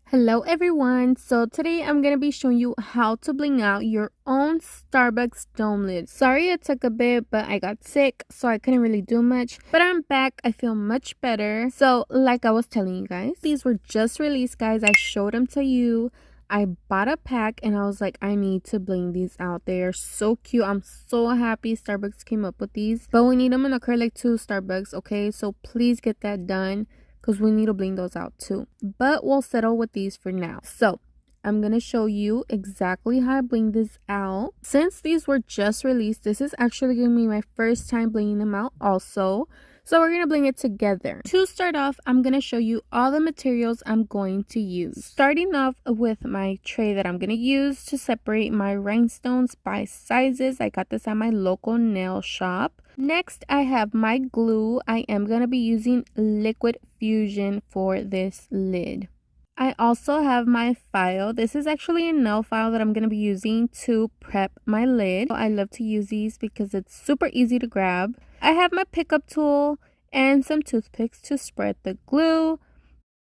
Hello everyone, so today I'm going to be showing you how to bling out your own Starbucks dome lid. Sorry it took a bit, but I got sick so I couldn't really do much, but I'm back. I feel much better. So like I was telling you guys, these were just released, guys. I showed them to you. I bought a pack and I was like, I need to bling these out. They are so cute. I'm so happy Starbucks came up with these, but we need them in acrylic too, Starbucks, okay? So please get that done, because we need to bling those out too. But we'll settle with these for now. So I'm going to show you exactly how I bling this out. Since these were just released, this is actually going to be my first time blinging them out also. So we're going to bling it together. To start off, I'm going to show you all the materials I'm going to use. Starting off with my tray that I'm going to use to separate my rhinestones by sizes. I got this at my local nail shop. Next, I have my glue. I am going to be using Liquid Fusion for this lid. I also have my file. This is actually a nail file that I'm going to be using to prep my lid. I love to use these because it's super easy to grab. I have my pickup tool and some toothpicks to spread the glue,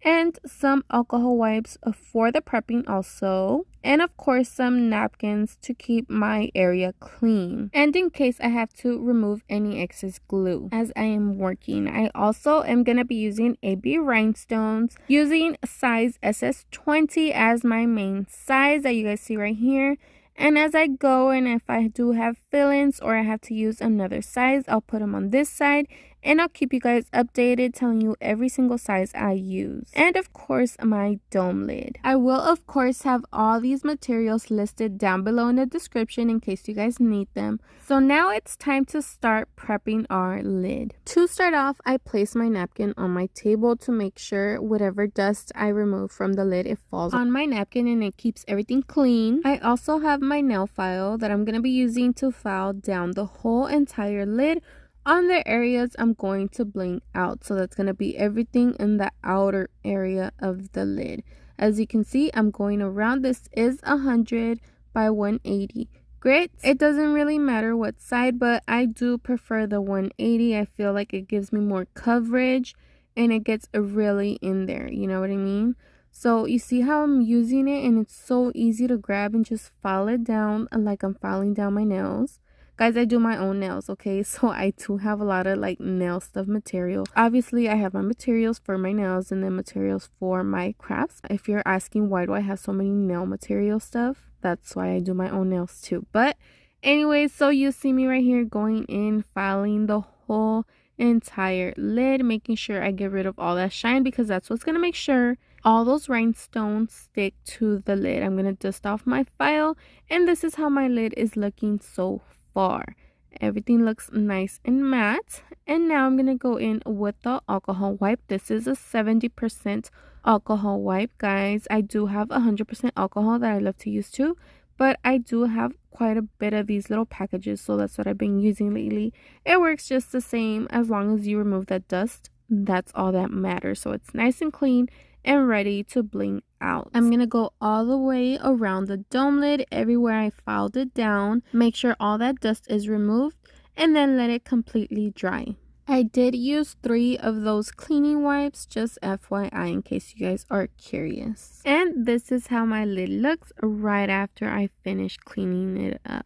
and some alcohol wipes for the prepping also, and of course some napkins to keep my area clean and in case I have to remove any excess glue as I am working. I also am going to be using AB rhinestones, using size SS20 as my main size that you guys see right here. And as I go, and if I do have fill-ins or I have to use another size, I'll put them on this side. And I'll keep you guys updated, telling you every single size I use. And of course, my dome lid. I will of course have all these materials listed down below in the description in case you guys need them. So now it's time to start prepping our lid. To start off, I place my napkin on my table to make sure whatever dust I remove from the lid, it falls on my napkin and it keeps everything clean. I also have my nail file that I'm going to be using to file down the whole entire lid on the areas I'm going to bling out. So that's going to be everything in the outer area of the lid. As you can see, I'm going around. This is 100 by 180 grit. It doesn't really matter what side, but I do prefer the 180. I feel like it gives me more coverage and it gets really in there, you know what I mean? So you see how I'm using it, and it's so easy to grab and just file it down like I'm filing down my nails. Guys, I do my own nails, okay? So I do have a lot of like nail stuff material. Obviously, I have my materials for my nails and then materials for my crafts. If you're asking why do I have so many nail material stuff, that's why I do my own nails too. But anyways, so you see me right here going in, filing the whole entire lid, making sure I get rid of all that shine, because that's what's going to make sure all those rhinestones stick to the lid. I'm going to dust off my file, and this is how my lid is looking so far. Everything looks nice and matte. And now I'm going to go in with the alcohol wipe. This is a 70% alcohol wipe, guys. I do have 100% alcohol that I love to use too, but I do have quite a bit of these little packages, so that's what I've been using lately. It works just the same as long as you remove that dust. That's all that matters. So it's nice and clean and ready to bling out. I'm gonna go all the way around the dome lid, everywhere I filed it down, make sure all that dust is removed, and then let it completely dry. I did use 3 of those cleaning wipes, just FYI in case you guys are curious. And this is how my lid looks right after I finish cleaning it up.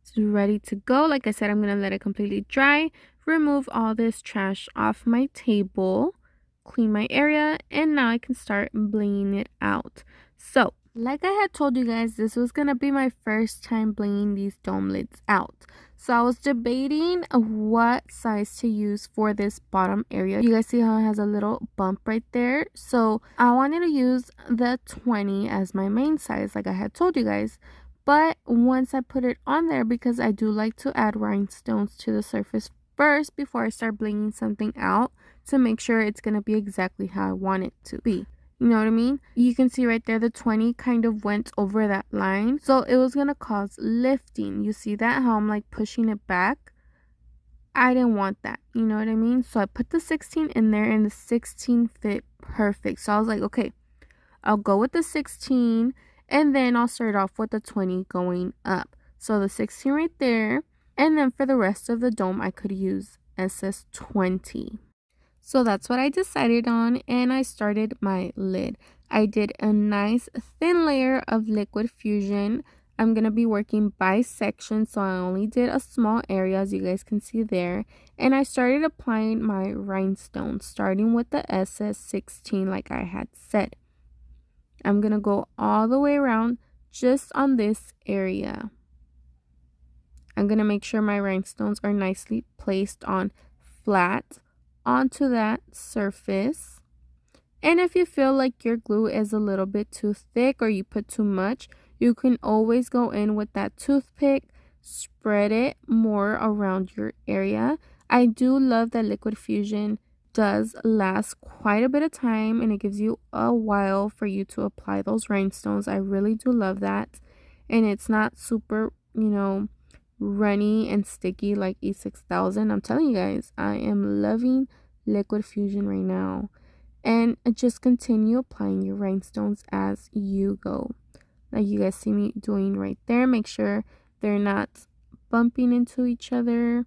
It's ready to go. Like I said, I'm gonna let it completely dry, remove all this trash off my table, clean my area, and now I can start blinging it out. So like I had told you guys, this was gonna be my first time blinging these dome lids out. So I was debating what size to use for this bottom area. You guys see how it has a little bump right there? So I wanted to use the 20 as my main size, like I had told you guys. But once I put it on there, because I do like to add rhinestones to the surface first before I start blinging something out, to make sure it's going to be exactly how I want it to be. You know what I mean? You can see right there the 20 kind of went over that line. So it was going to cause lifting. You see that? How I'm like pushing it back? I didn't want that. You know what I mean? So I put the 16 in there, and the 16 fit perfect. So I was like, okay, I'll go with the 16, and then I'll start off with the 20 going up. So the 16 right there. And then for the rest of the dome, I could use SS20. So that's what I decided on, and I started my lid. I did a nice thin layer of liquid fusion. I'm going to be working by section, so I only did a small area, as you guys can see there. And I started applying my rhinestones, starting with the SS16 like I had said. I'm going to go all the way around just on this area. I'm going to make sure my rhinestones are nicely placed on flat onto that surface. And if you feel like your glue is a little bit too thick or you put too much, you can always go in with that toothpick, spread it more around your area. I do love that liquid fusion does last quite a bit of time, and it gives you a while for you to apply those rhinestones. I really do love that. And it's not super, runny and sticky like 𝓭𝓸𝓷'𝓽. I'm telling you guys, I am loving liquid fusion right now. And just continue applying your rhinestones as you go, like you guys see me doing right there. Make sure they're not bumping into each other,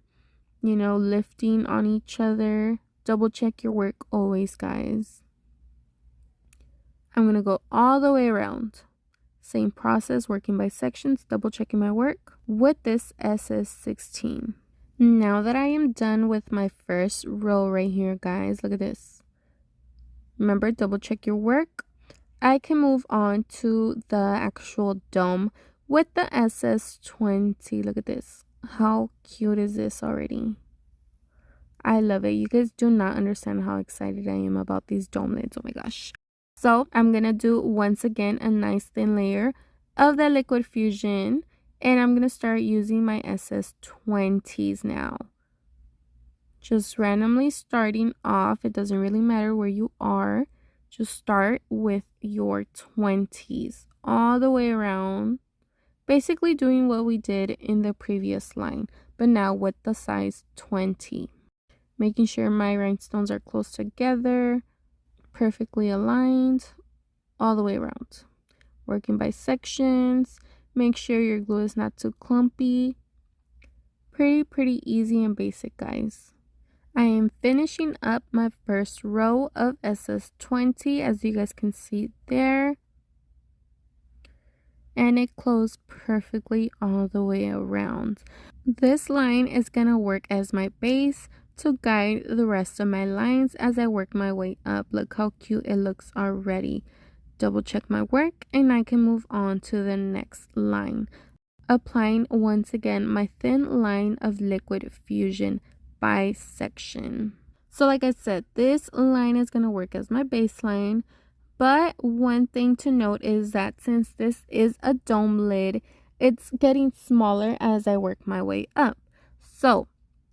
lifting on each other. Double check your work always, guys. I'm going to go all the way around. Same process, working by sections, double checking my work with this SS16. Now that I am done with my first row right here, guys, look at this. Remember, double check your work. I can move on to the actual dome with the SS20. Look at this. How cute is this already? I love it. You guys do not understand how excited I am about these dome lids. Oh my gosh. So I'm going to do once again a nice thin layer of the liquid fusion. And I'm going to start using my SS20s now. Just randomly starting off. It doesn't really matter where you are. Just start with your 20s all the way around. Basically doing what we did in the previous line, but now with the size 20. Making sure my rhinestones are close together, perfectly aligned, all the way around. Working by sections. Make sure your glue is not too clumpy. Pretty easy and basic, guys. I am finishing up my first row of SS20, as you guys can see there. And it closed perfectly all the way around. This line is going to work as my base to guide the rest of my lines as I work my way up. Look how cute it looks already. Double check my work and I can move on to the next line. Applying once again my thin line of liquid fusion by section. So like I said, this line is going to work as my baseline. But one thing to note is that since this is a dome lid, it's getting smaller as I work my way up. So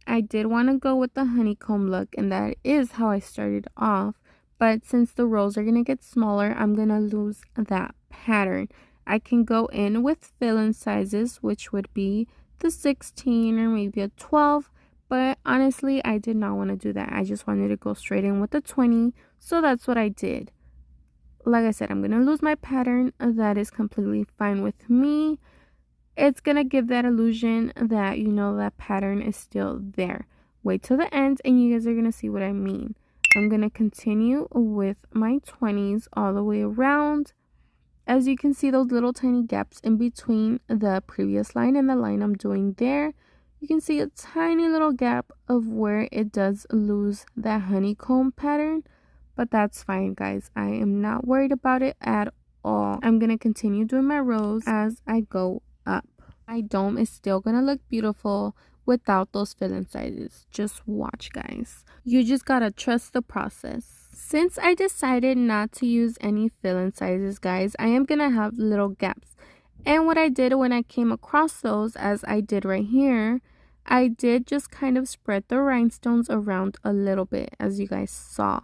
I did want to go with the honeycomb look, and that is how I started off. But since the rows are going to get smaller, I'm going to lose that pattern. I can go in with fill-in sizes, which would be the 16 or maybe a 12. But honestly, I did not want to do that. I just wanted to go straight in with the 20. So that's what I did. Like I said, I'm going to lose my pattern. That is completely fine with me. It's going to give that illusion that, that pattern is still there. Wait till the end and you guys are going to see what I mean. I'm going to continue with my 20s all the way around. As you can see, those little tiny gaps in between the previous line and the line I'm doing there. You can see a tiny little gap of where it does lose that honeycomb pattern. But that's fine, guys. I am not worried about it at all. I'm going to continue doing my rows as I go up. My dome is still going to look beautiful without those fill-in sizes. Just watch, guys. You just got to trust the process. Since I decided not to use any fill-in sizes, guys, I am going to have little gaps. And what I did when I came across those, as I did right here, I did just kind of spread the rhinestones around a little bit, as you guys saw.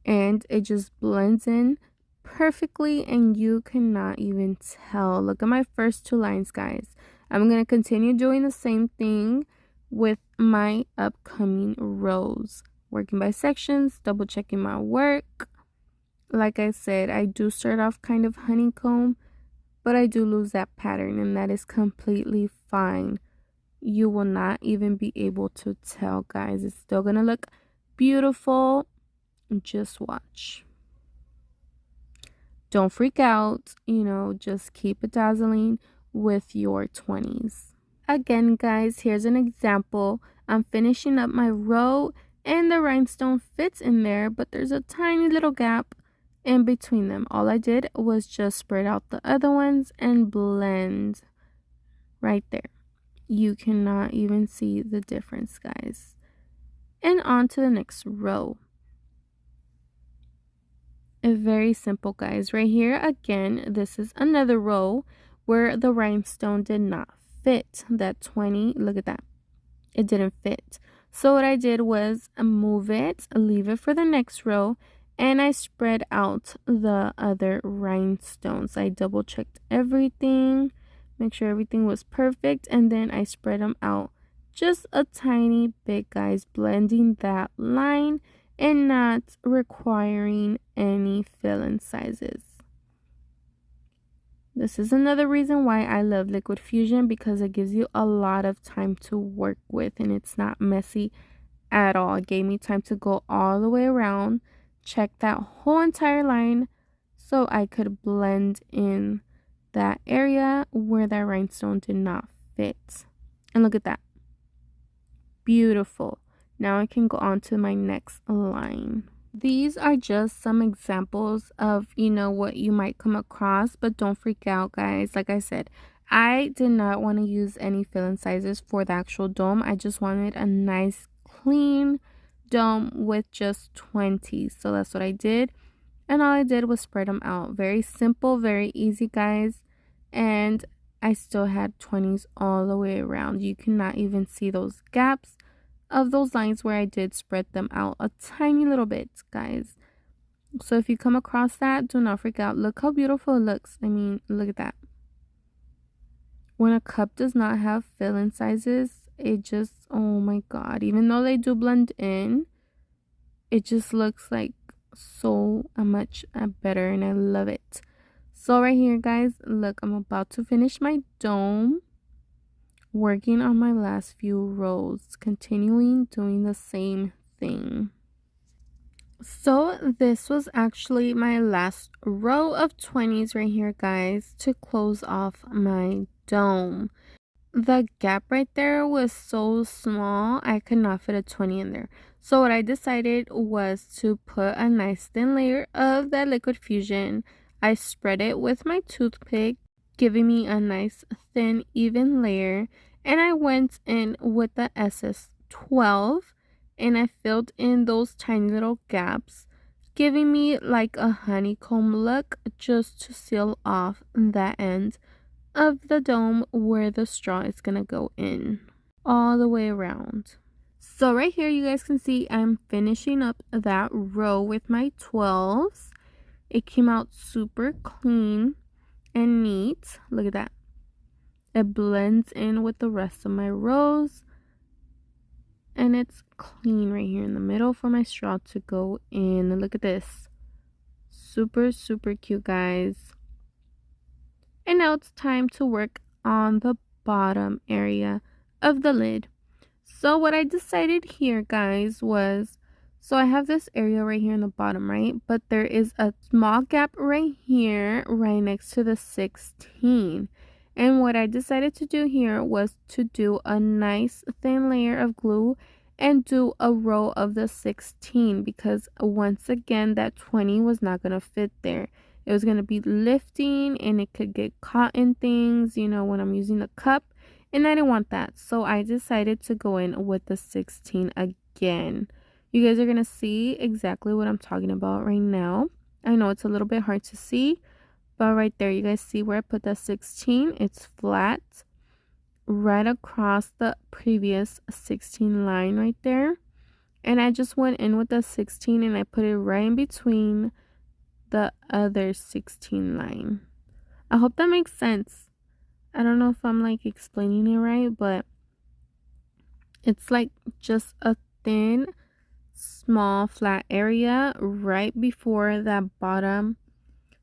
And it just blends in perfectly and you cannot even tell. Look at my first two lines, guys. I'm going to continue doing the same thing with my upcoming rows. Working by sections, double checking my work. Like I said, I do start off kind of honeycomb, but I do lose that pattern and that is completely fine. You will not even be able to tell, guys. It's still going to look beautiful. Just watch. Don't freak out, you know, just keep bedazzling with your 20s. Again, guys, here's an example. I'm finishing up my row and the rhinestone fits in there, but there's a tiny little gap in between them. All I did was just spread out the other ones and blend right there. You cannot even see the difference, guys. And on to the next row. Very simple, guys. Right here, again, this is another row where the rhinestone did not fit. That 20, look at that. It didn't fit. So what I did was move it, leave it for the next row, and I spread out the other rhinestones. I double checked everything, make sure everything was perfect, and then I spread them out just a tiny bit, guys, blending that line and not requiring any fill-in sizes. This is another reason why I love Liquid Fusion, because it gives you a lot of time to work with and it's not messy at all. It gave me time to go all the way around, check that whole entire line so I could blend in that area where that rhinestone did not fit. And look at that. Beautiful. Now I can go on to my next line. These are just some examples of, you know, what you might come across, but don't freak out, guys. Like I said, I did not want to use any fill-in sizes for the actual dome. I just wanted a nice, clean dome with just 20. So that's what I did. And all I did was spread them out. Very simple, very easy, guys. And I still had 20s all the way around. You cannot even see those gaps of those lines where I did spread them out a tiny little bit, guys. So if you come across that, do not freak out. Look how beautiful it looks. I mean, look at that. When a cup does not have fill-in sizes, it just, oh my god, even though they do blend in, it just looks like so much better, and I love it. So right here, guys, look, I'm about to finish my dome, working on my last few rows, continuing doing the same thing. So this was actually my last row of 20s right here, guys, to close off my dome. The gap right there was so small, I could not fit a 20 in there. So what I decided was to put a nice thin layer of that Liquid Fusion. I spread it with my toothpick, giving me a nice thin even layer, and I went in with the SS12 and I filled in those tiny little gaps, giving me like a honeycomb look just to seal off that end of the dome where the straw is gonna go in all the way around. So right here, you guys can see I'm finishing up that row with my 12s. It came out super clean and neat. Look at that. It blends in with the rest of my rows, and it's clean right here in the middle for my straw to go in. Look at this. Super, super cute, guys. And now it's time to work on the bottom area of the lid. So what I decided here, guys, was, so I have this area right here in the bottom, right? But there is a small gap right here, right next to the 16. And what I decided to do here was to do a nice thin layer of glue and do a row of the 16, because once again, that 20 was not going to fit there. It was going to be lifting and it could get caught in things, you know, when I'm using the cup. And I didn't want that. So I decided to go in with the 16 again. You guys are going to see exactly what I'm talking about right now. I know it's a little bit hard to see, but right there, you guys see where I put that 16? It's flat right across the previous 16 line right there. And I just went in with the 16 and I put it right in between the other 16 line. I hope that makes sense. I don't know if I'm like explaining it right, but it's like just a thin, small, flat area right before that bottom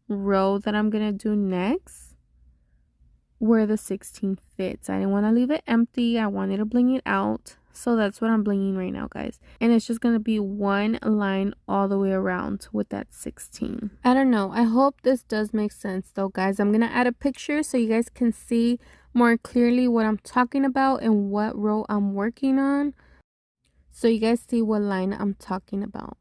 row that I'm gonna do next, where the 16 fits. I didn't want to leave it empty. I wanted to bling it out. So that's what I'm blinging right now, guys. And it's just going to be one line all the way around with that 16. I don't know. I hope this does make sense though, guys. I'm going to add a picture so you guys can see more clearly what I'm talking about and what row I'm working on, so you guys see what line I'm talking about.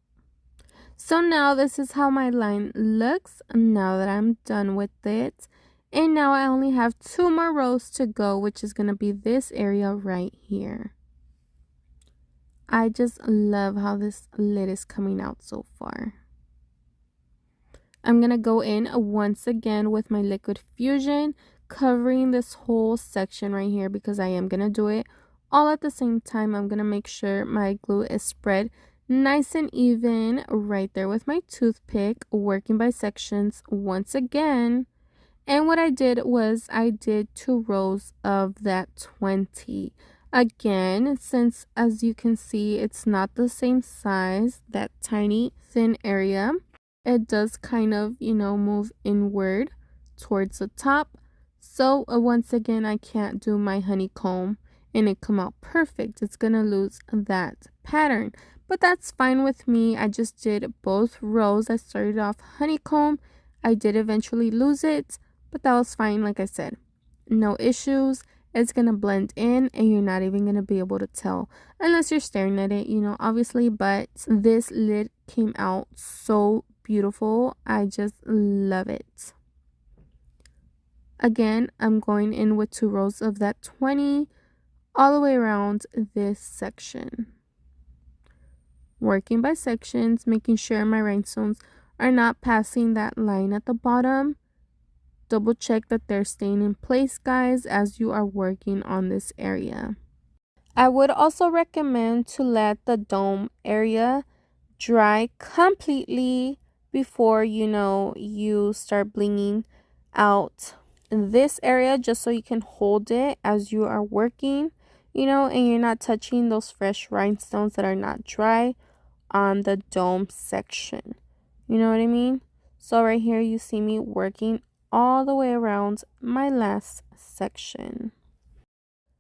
So now this is how my line looks now that I'm done with it. And now I only have 2 more rows to go, which is going to be this area right here. I just love how this lid is coming out so far. I'm going to go in once again with my liquid fusion, covering this whole section right here because I am going to do it all at the same time. I'm going to make sure my glue is spread nice and even right there with my toothpick, working by sections once again. And what I did was I did 2 rows of that 20. Again, since as you can see, it's not the same size, that tiny thin area, it does kind of, you know, move inward towards the top. So once again, I can't do my honeycomb and it come out perfect. It's gonna lose that pattern, but that's fine with me. I just did both rows. I started off honeycomb. I did eventually lose it, but that was fine. Like I said, no issues. It's going to blend in and you're not even going to be able to tell unless you're staring at it, you know, obviously. But this lid came out so beautiful. I just love it. Again, I'm going in with 2 rows of that 20 all the way around this section. Working by sections, making sure my rhinestones are not passing that line at the bottom. Double check that they're staying in place, guys, as you are working on this area. I would also recommend to let the dome area dry completely before, you know, you start blinging out this area, just so you can hold it as you are working, you know, and you're not touching those fresh rhinestones that are not dry on the dome section. You know what I mean? So right here you see me working all the way around my last section.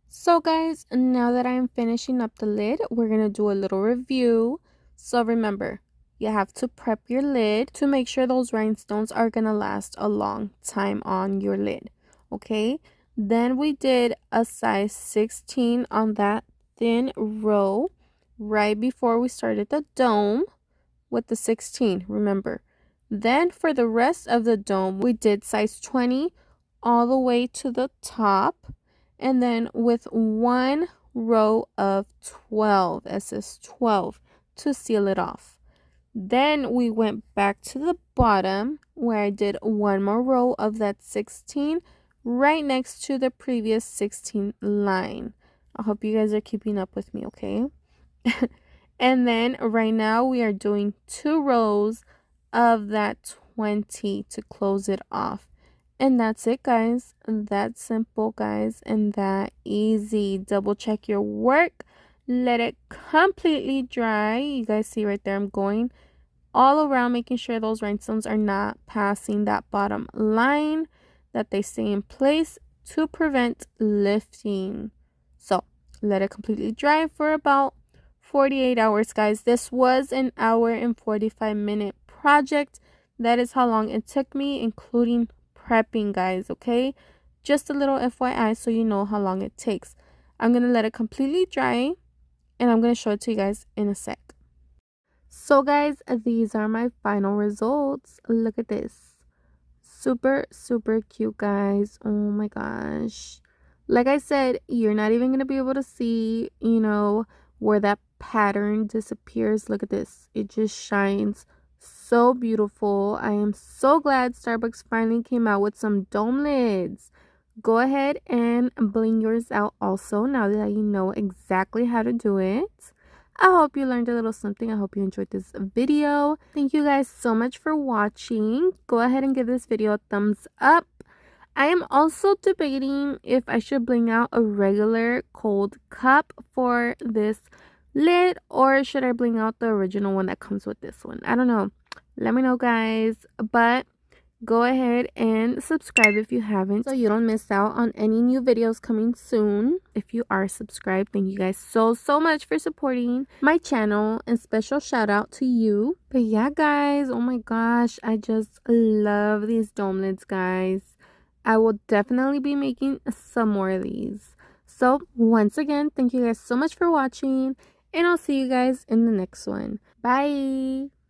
So guys, now that I'm finishing up the lid, we're gonna do a little review. So remember, you have to prep your lid to make sure those rhinestones are gonna last a long time on your lid. Okay, then we did a size 16 on that thin row right before we started the dome with the 16, remember. Then for the rest of the dome, we did size 20 all the way to the top, and then with 1 row of 12, it says 12, to seal it off. Then we went back to the bottom where I did 1 more row of that 16 right next to the previous 16 line. I hope you guys are keeping up with me, okay? And then right now we are doing 2 rows of that 20 to close it off. And that's it, guys. That simple, guys, and that easy. Double check your work. Let it completely dry. You guys see right there, I'm going all around, making sure those rhinestones are not passing that bottom line, that they stay in place to prevent lifting. So let it completely dry for about 48 hours, guys. This was an 1:45 project. That is how long it took me, including prepping, guys. Okay, just a little FYI so you know how long it takes. I'm gonna let it completely dry and I'm gonna show it to you guys in a sec. So guys, these are my final results. Look at this. Super cute, guys. Oh my gosh. Like I said, you're not even gonna be able to see, you know, where that pattern disappears. Look at this. It just shines so beautiful. I am so glad Starbucks finally came out with some dome lids. Go ahead and bling yours out also now that you know exactly how to do it. I hope you learned a little something. I hope you enjoyed this video. Thank you guys so much for watching. Go ahead and give this video a thumbs up. I am also debating if I should bling out a regular cold cup for this lid, or should I bling out the original one that comes with this one. I don't know. Let me know, guys. But go ahead and subscribe if you haven't so you don't miss out on any new videos coming soon. If you are subscribed, thank you guys so much for supporting my channel, and special shout out to you. But yeah guys, oh my gosh, I just love these dome lids, guys. I will definitely be making some more of these. So once again, thank you guys so much for watching, and I'll see you guys in the next one. Bye.